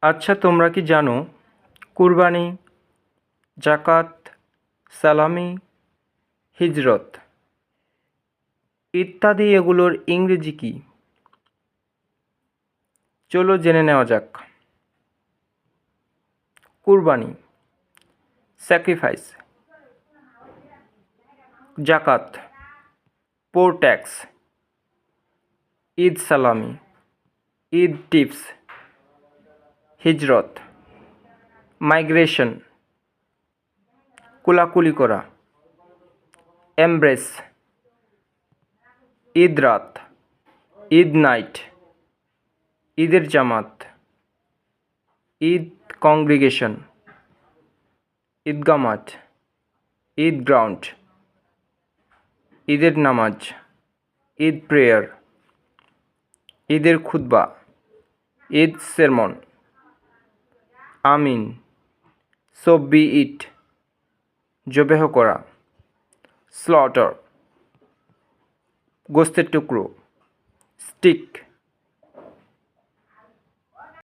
আচ্ছা, তোমরা কি জানো কুরবানি, জাকাত, সালামি, হিজরত ইত্যাদি এগুলোর ইংরেজি কি? চলো জেনে নেওয়া যাক। কুরবানি, স্যাক্রিফাইস। জাকাত, পোর ট্যাক্স। ঈদ সালামি, ঈদ টিপস। হিজরত, মাইগ্রেশন, কোলাকুলি করা। এমব্রেস, ঈদ রাত, ঈদ নাইট, ঈদের জামাত, ঈদ কংগ্রিগেশন, ঈদগাহ মাঠ, ঈদ গ্রাউন্ড, ঈদের নামাজ, ঈদ প্রেয়ার, ঈদের খুতবা, ঈদ সেরমন। আমিন, সো বি ইট, জবেহ করা। স্লটার, গোস্তের টুকরো। স্টিক,